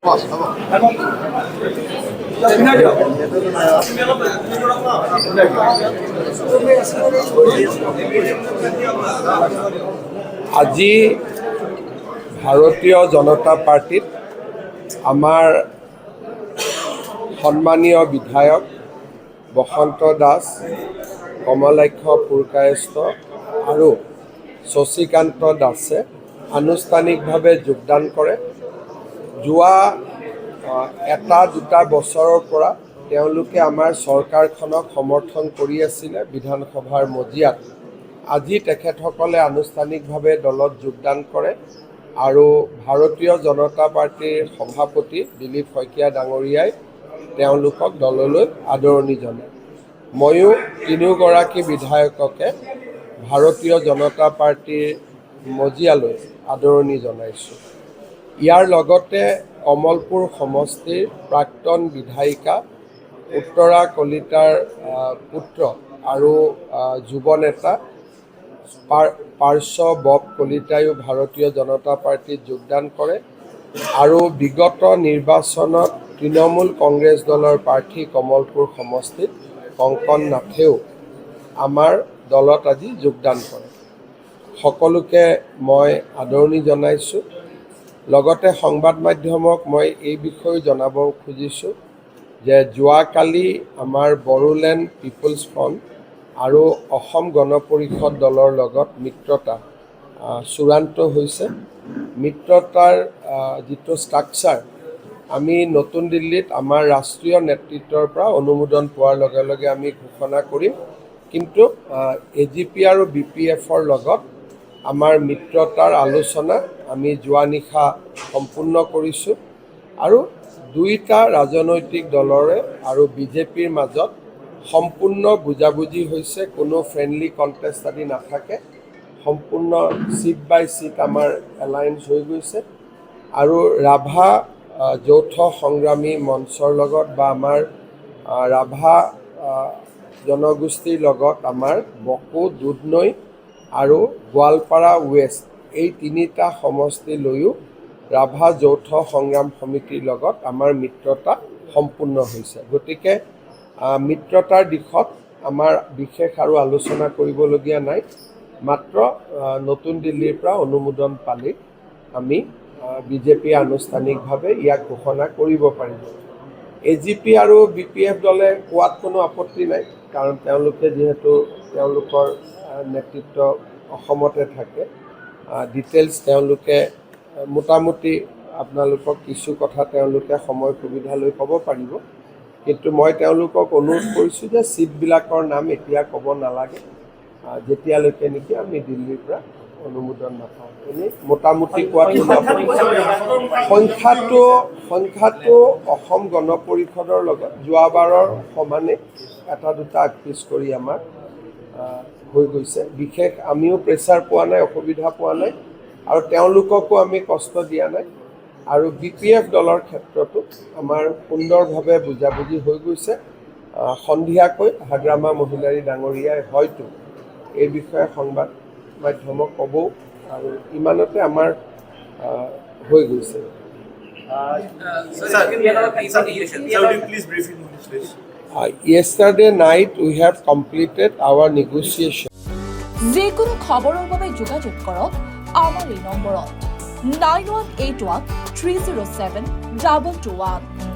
আজি ভাৰতীয় জনতা পাৰ্টিত আমাৰ সন্মানীয় বিধায়ক বসন্ত দাস, কমলাক্ষ পুৰকায়স্থ আৰু শশীকান্ত দাসে আনুষ্ঠানিকভাৱে যোগদান কৰে। যোৱা এটা দুটা বছৰৰ পৰা তেওঁলোকে আমাৰ চৰকাৰখনক সমৰ্থন কৰি আছিলে বিধানসভাৰ মজিয়াত। আজি তেখেতসকলে আনুষ্ঠানিকভাৱে দলত যোগদান কৰে আৰু ভাৰতীয় জনতা পাৰ্টিৰ সভাপতি দিলীপ শইকীয়া ডাঙৰীয়াই তেওঁলোকক দললৈ আদৰণি জনায়। ময়ো তিনিওগৰাকী বিধায়ককে ভাৰতীয় জনতা পাৰ্টিৰ মজিয়ালৈ আদৰণি জনাইছোঁ। ইয়াৰ লগতে কমলপুৰ সমষ্টিৰ প্ৰাক্তন বিধায়িকা উত্তৰা কলিতাৰ পুত্ৰ আৰু যুৱ নেতা পাৰ্শ্ব বব কলিতায়ো ভাৰতীয় জনতা পাৰ্টিত যোগদান কৰে আৰু বিগত নিৰ্বাচনত তৃণমূল কংগ্ৰেছ দলৰ প্ৰাৰ্থী কমলপুৰ সমষ্টিত কংকন নাথেও আমাৰ দলত আজি যোগদান কৰে। সকলোকে মই আদৰণি জনাইছোঁ। লগতে সংবাদ মাধ্যমক মই এই বিষয়ে জনাব খুজিছোঁ যে যোৱাকালি আমাৰ বড়োলেণ্ড পিপলছ ফ্ৰণ্ট আৰু অসম গণ পৰিষদ দলৰ লগত মিত্ৰতা চূড়ান্ত হৈছে। মিত্ৰতাৰ যিটো ষ্ট্ৰাকচাৰ আমি নতুন দিল্লীত আমাৰ ৰাষ্ট্ৰীয় নেতৃত্বৰ পৰা অনুমোদন পোৱাৰ লগে লগে আমি ঘোষণা কৰিম। কিন্তু AGP আৰু BPFৰ লগত আমাৰ মিত্ৰতাৰ আলোচনা আমি যোৱা নিশা সম্পূৰ্ণ কৰিছোঁ আৰু দুয়োটা ৰাজনৈতিক দলৰে আৰু বিজেপিৰ মাজত সম্পূৰ্ণ বুজাবুজি হৈছে। কোনো ফ্ৰেণ্ডলি কণ্টেষ্ট আদি নাথাকে। সম্পূৰ্ণ চিট বাই চিট আমাৰ এলায়েন্স হৈ গৈছে আৰু ৰাভা যৌথ সংগ্ৰামী মঞ্চৰ লগত বা আমাৰ ৰাভা জনগোষ্ঠীৰ লগত আমাৰ বকো, দুধনৈ আৰু গোৱালপাৰা ৱেষ্ট এই তিনিটা সমষ্টি লৈও ৰাভা যৌথ সংগ্ৰাম সমিতিৰ লগত আমাৰ মিত্ৰতা সম্পূৰ্ণ হৈছে। গতিকে মিত্ৰতাৰ দিশত আমাৰ বিশেষ আৰু আলোচনা কৰিবলগীয়া নাই। মাত্ৰ নতুন দিল্লীৰ পৰা অনুমোদন পালে আমি বিজেপি আনুষ্ঠানিকভাৱে ইয়াক ঘোষণা কৰিব পাৰিব। AGP আৰু BPF দলে কোৱাত কোনো আপত্তি নাই, কাৰণ তেওঁলোকে যিহেতু তেওঁলোকৰ নেতৃত্ব অসমতে থাকে। ডিটেইলছ তেওঁলোকে মোটামুটি আপোনালোকক কিছু কথা তেওঁলোকে সময় সুবিধা লৈ ক'ব পাৰিব। কিন্তু মই তেওঁলোকক অনুৰোধ কৰিছোঁ যে চিটবিলাকৰ নাম এতিয়া ক'ব নালাগে, যেতিয়ালৈকে নেকি আমি দিল্লীৰ পৰা অনুমোদন নাপাওঁ। এনেই মোটামুটি কোৱাত সংখ্যাটো অসম গণ পৰিষদৰ লগত যোৱাবাৰৰ সমানে এটা দুটা আগপিছ কৰি আমাৰ হৈ গৈছে। বিশেষ আমিও প্ৰেছাৰ পোৱা নাই, অসুবিধা পোৱা নাই আৰু তেওঁলোককো আমি কষ্ট দিয়া নাই। আৰু BPF দলৰ ক্ষেত্ৰতো আমাৰ সুন্দৰভাৱে বুজাবুজি হৈ গৈছে। সন্ধিয়াকৈ হাগ্ৰামা মহিলাৰী ডাঙৰীয়াই হয়তো এই বিষয়ে সংবাদ মাধ্যমক ক'ব আৰু ইমানতে আমাৰ হৈ গৈছে। Yesterday night we have completed our negotiation. যিকোনো খবৰৰ বাবে যোগাযোগ কৰক আমাৰ এই নম্বৰত 9181 307 221।